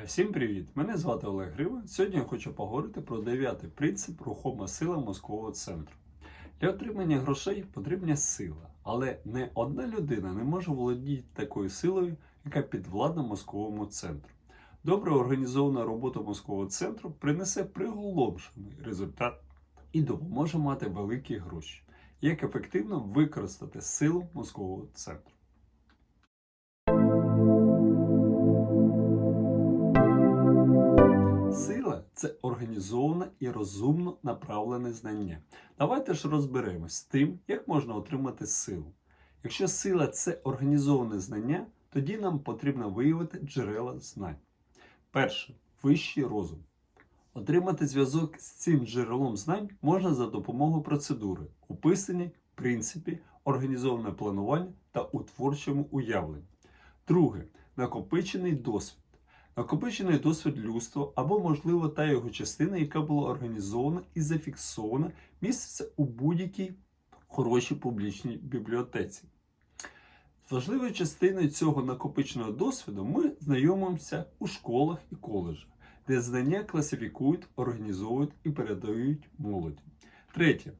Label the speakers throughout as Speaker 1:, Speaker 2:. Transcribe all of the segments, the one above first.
Speaker 1: Всім привіт! Мене звати Олег Грива. Сьогодні я хочу поговорити про 9-й принцип рухома сила мозкового центру. Для отримання грошей потрібна сила, але не одна людина не може володіти такою силою, яка підвладна мозковому центру. Добре організована робота мозкового центру принесе приголомшений результат і допоможе мати великі гроші. Як ефективно використати силу мозкового центру? Сила це організоване і розумно направлене знання. Давайте ж розберемось з тим, як можна отримати силу. Якщо сила це організоване знання, тоді нам потрібно виявити джерела знань. Перше вищий розум. Отримати зв'язок з цим джерелом знань можна за допомогою процедури, описані в принципі, організоване планування та у творчому уявленні. Друге накопичений досвід. Накопичений досвід людства або, можливо, та його частина, яка була організована і зафіксована, міститься у будь-якій хорошій публічній бібліотеці. З важливою частиною цього накопиченого досвіду ми знайомимося у школах і коледжах, де знання класифікують, організовують і передають молоді. Третє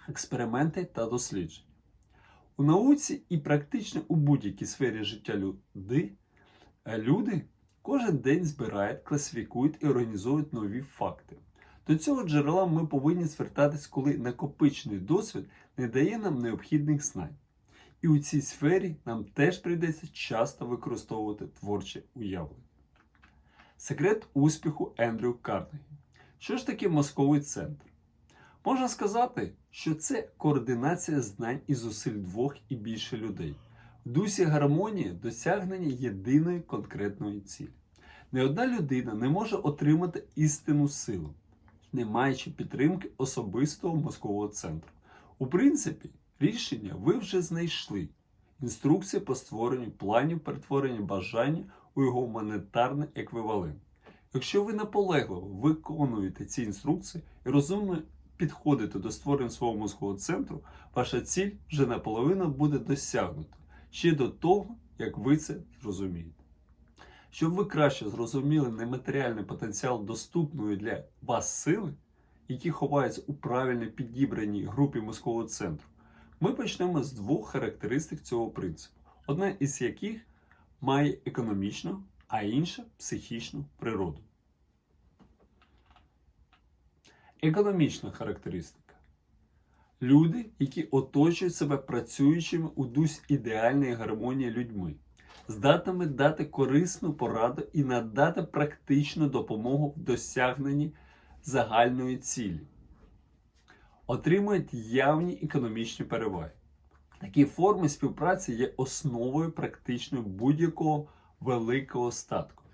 Speaker 1: експерименти та дослідження. У науці і практично у будь-якій сфері життя люди кожен день збирають, класифікують і організовують нові факти. До цього джерела ми повинні звертатись, коли накопичений досвід не дає нам необхідних знань. І у цій сфері нам теж прийдеться часто використовувати творче уявлення. Секрет успіху Ендрю Карнегі. Що ж таке мозковий центр? Можна сказати, що це координація знань і зусиль двох і більше людей. В дусі гармонії досягнення єдиної конкретної цілі. Не одна людина не може отримати істинну силу, не маючи підтримки особистого мозкового центру. У принципі, рішення ви вже знайшли. Інструкція по створенню планів перетворення бажання у його монетарний еквівалент. Якщо ви наполегливо виконуєте ці інструкції і розумно підходите до створення свого мозкового центру, ваша ціль вже наполовину буде досягнута, ще до того, як ви це зрозумієте. Щоб ви краще зрозуміли нематеріальний потенціал доступної для вас сили, які ховаються у правильно підібраній групі мозкового центру, ми почнемо з двох характеристик цього принципу, одна із яких має економічну, а інша психічну природу. Економічна характеристика. Люди, які оточують себе працюючими у дусі ідеальної гармонії людьми, здатними дати корисну пораду і надати практичну допомогу в досягненні загальної цілі. Отримують явні економічні переваги. Такі форми співпраці є основою практичної будь-якого великого статку.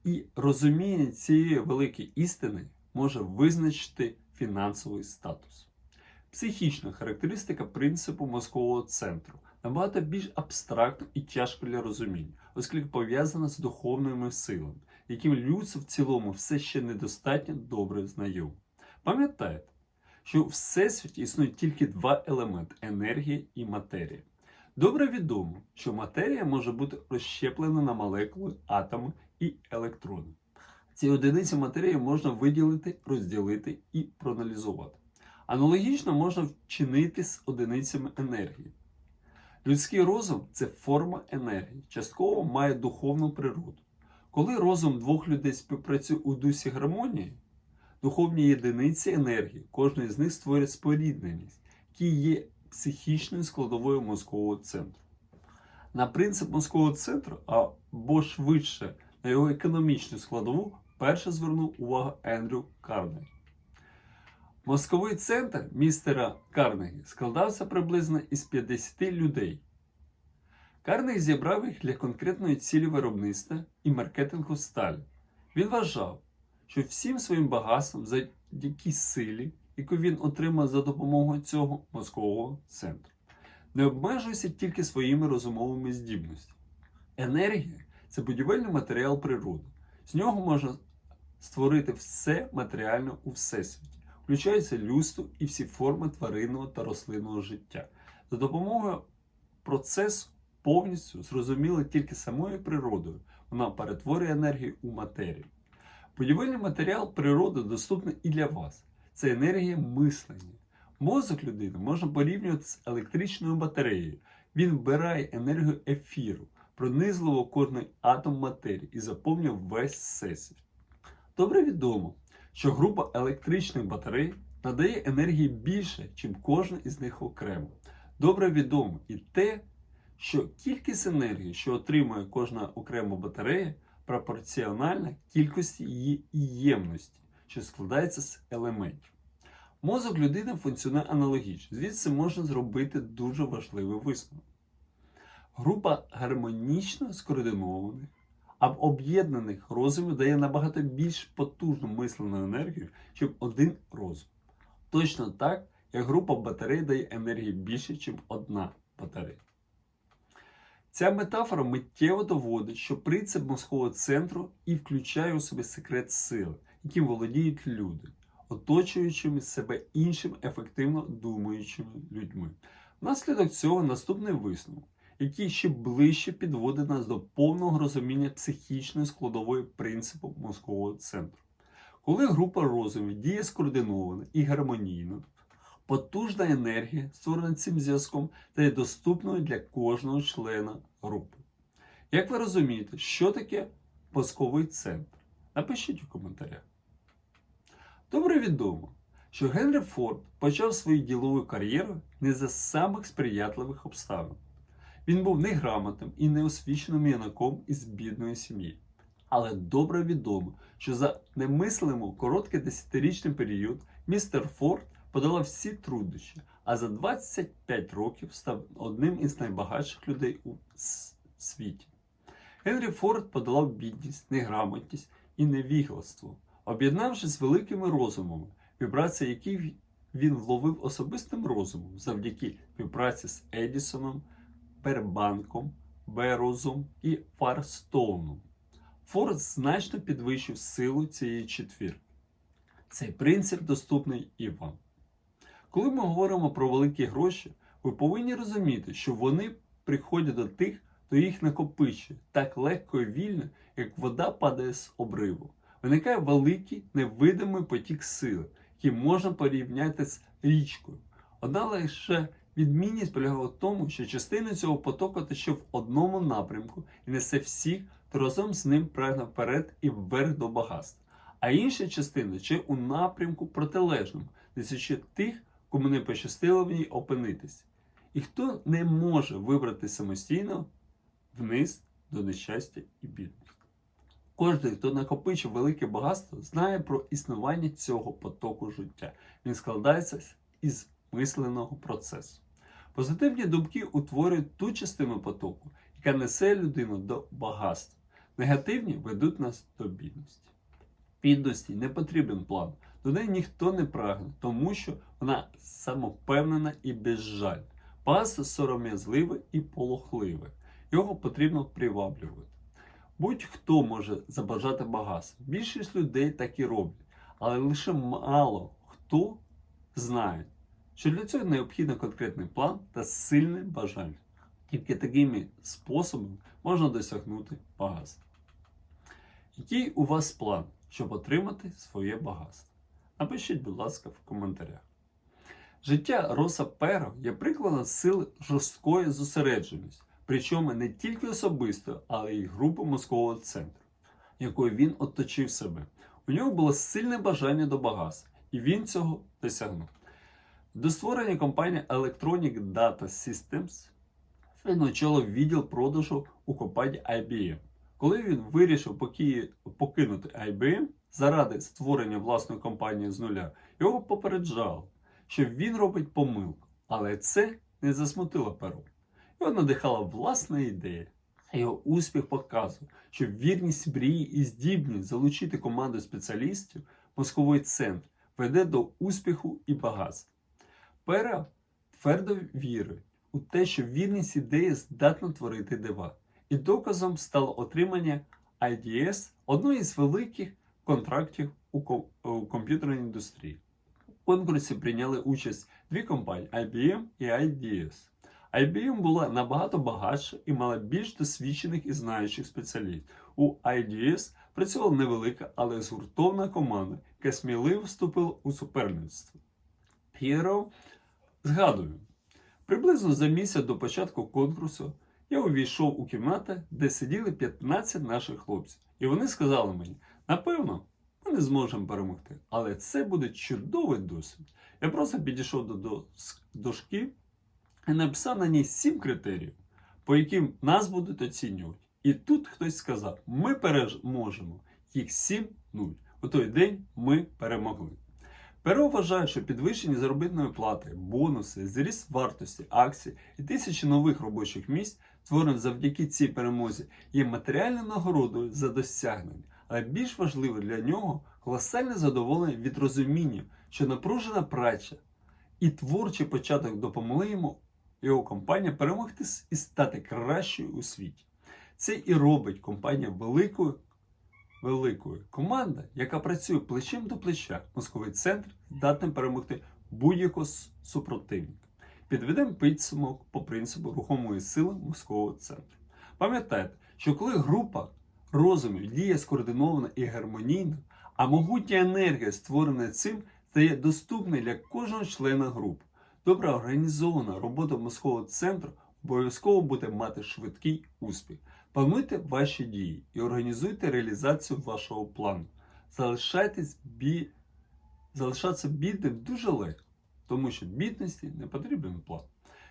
Speaker 1: І розуміння цієї великої істини може визначити фінансовий статус. Психічна характеристика принципу мозкового центру набагато більш абстрактно і тяжко для розуміння, оскільки пов'язана з духовними силами, яким людство в цілому все ще недостатньо добре знайоме. Пам'ятайте, що в Всесвіті існують тільки два елементи – енергія і матерія. Добре відомо, що матерія може бути розщеплена на молекули, атоми і електрони. Ці одиниці матерії можна виділити, розділити і проаналізувати. Аналогічно можна вчинити з одиницями енергії. Людський розум – це форма енергії, частково має духовну природу. Коли розум двох людей співпрацює у дусі гармонії, духовні єдиниці енергії, кожної з них створює спорідненість, які є психічною складовою мозкового центру. На принцип мозкового центру, або швидше на його економічну складову, перше звернув увагу Ендрю Карнегі. Мозковий центр містера Карнегі складався приблизно із 50 людей. Карнегі зібрав їх для конкретної цілі виробництва і маркетингу сталі. Він вважав, що всім своїм багатством завдяки силі, яку він отримав за допомогою цього мозкового центру, не обмежується тільки своїми розумовими здібностями. Енергія – це будівельний матеріал природи. З нього можна створити все матеріальне у Всесвіті, включається людство і всі форми тваринного та рослинного життя. За допомогою процесу повністю зрозуміло тільки самою природою, Вона перетворює енергію у матерію. Будівельний матеріал природи доступний і для вас. Це енергія мислення. Мозок людини можна порівнювати з електричною батареєю. Він вбирає енергію ефіру, пронизливо кожний атом матерії і заповнює весь всесвіт. Добре відомо, що група електричних батарей надає енергії більше, ніж кожна із них окремо. Добре відомо і те, що кількість енергії, що отримує кожна окрема батарея, пропорціональна кількості її ємності, що складається з елементів. Мозок людини функціонує аналогічно, звідси можна зробити дуже важливий висновок. Група гармонічно скоординованих, об'єднаних розумів дає набагато більш потужну мислену енергію, ніж один розум. Точно так, як група батарей дає енергії більше, ніж одна батарея. Ця метафора миттєво доводить, що принцип мозкового центру і включає у себе секрет сили, яким володіють люди, оточуючими себе іншими ефективно думаючими людьми. Внаслідок цього наступний висновок, який ще ближче підводить нас до повного розуміння психічної складової принципу мозкового центру. Коли група розумів діє скоординовано і гармонійно, потужна енергія, створена цим зв'язком, стає доступною для кожного члена групи. Як ви розумієте, що таке мозковий центр? Напишіть у коментарях. Добре відомо, що Генрі Форд почав свою ділову кар'єру не за самих сприятливих обставин. Він був неграмотним і неосвіченим юнаком із бідної сім'ї. Але добре відомо, що за немислимо короткий 10-річний період містер Форд подолав всі труднощі, а за 25 років став одним із найбагатших людей у світі. Генрі Форд подолав бідність, неграмотність і невігластво, об'єднавшись з великими розумами, вібрації яких він вловив особистим розумом завдяки співпраці з Едісоном, Фербанком, Берозом і Фарстоуном. Форд значно підвищив силу цієї четвірки. Цей принцип доступний і вам. Коли ми говоримо про великі гроші, ви повинні розуміти, що вони приходять до тих, хто їх накопичує так легко і вільно, як вода падає з обриву. Виникає великий невидимий потік сили, який можна порівняти з річкою. Одна лише відмінність полягає в тому, що частина цього потоку тече в одному напрямку і несе всіх, хто разом з ним прагне вперед і вверх до багатства. А інша частина тече у напрямку протилежному, несучи тих, кому не пощастило в ній опинитись. І хто не може вибрати самостійно вниз до нещастя і бідності. Кожен, хто накопичив велике багатство, знає про існування цього потоку життя. Він складається із мисленого процесу. Позитивні думки утворюють ту частину потоку, яка несе людину до багатства. Негативні ведуть нас до бідності. Бідності не потрібен план. До неї ніхто не прагне, тому що вона самовпевнена і безжальна. Багатство сором'язливе і полохливе. Його потрібно приваблювати. Будь-хто може забажати багатства. Більшість людей так і роблять. Але лише мало хто знає, що для цього необхідний конкретний план та сильне бажання. Тільки такими способами можна досягнути багатства. Який у вас план, щоб отримати своє багатство? Напишіть, будь ласка, в коментарях. Життя Роса Перо є прикладом сили жорсткої зосередженості, причому не тільки особисто, але й групи мозкового центру, якою він оточив себе. У нього було сильне бажання до багатства, і він цього досягнув. До створення компанії Electronic Data Systems він очолив відділ продажу у компанії IBM. Коли він вирішив покинути IBM заради створення власної компанії з нуля, його попереджали, що він робить помилку. Але це не засмутило Перо. Його надихала власна ідея. Його успіх показує, що вірність мрії і здібність залучити команду спеціалістів мозковий центр веде до успіху і багатства. Перо твердо вірить у те, що вірність ідеї здатна творити дива. І доказом стало отримання IDS, одної з великих контрактів у комп'ютерній індустрії. У конкурсі прийняли участь дві компанії IBM і IDS. IBM була набагато багатша і мала більш досвідчених і знаючих спеціалістів. У IDS працювала невелика, але згуртована команда, яка сміливо вступила у суперництво. П'єро згадую, приблизно за місяць до початку конкурсу я увійшов у кімнату, де сиділи 15 наших хлопців. І вони сказали мені, напевно, ми не зможемо перемогти, але це буде чудовий досвід. Я просто підійшов до дошки і написав на ній 7 критеріїв, по яким нас будуть оцінювати. І тут хтось сказав, ми переможемо. Їх 7-0. У той день ми перемогли. Перо вважає, що підвищення заробітної плати, бонуси, зріст вартості акцій і тисячі нових робочих місць, створені завдяки цій перемозі, є матеріальною нагородою за досягнення. Але більш важливо для нього колосальне задоволення від розуміння, що напружена праця і творчий початок допомогли його компанії перемогти і стати кращою у світі. Це і робить компанію великою. Команда, яка працює плечем до плеча, мозковий центр здатний перемогти будь-якого супротивника. Підведемо підсумок по принципу рухомої сили мозкового центру. Пам'ятайте, що коли група розумів діє скоординовано і гармонійно, а могутня енергія, створена цим, стає доступною для кожного члена групи. Добре організована робота мозкового центру обов'язково буде мати швидкий успіх. Плануйте ваші дії і організуйте реалізацію вашого плану. Залишатися бідним дуже легко, тому що бідності не потрібен план.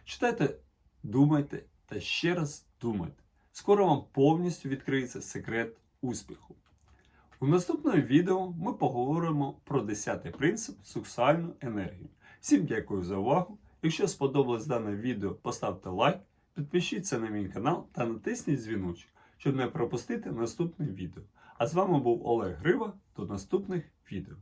Speaker 1: Читайте, думайте та ще раз думайте. Скоро вам повністю відкриється секрет успіху. У наступному відео ми поговоримо про 10-й принцип сексуальну енергію. Всім дякую за увагу. Якщо сподобалось дане відео, поставте лайк, підпишіться на мій канал та натисніть дзвіночок, щоб не пропустити наступне відео. А з вами був Олег Грива. До наступних відео.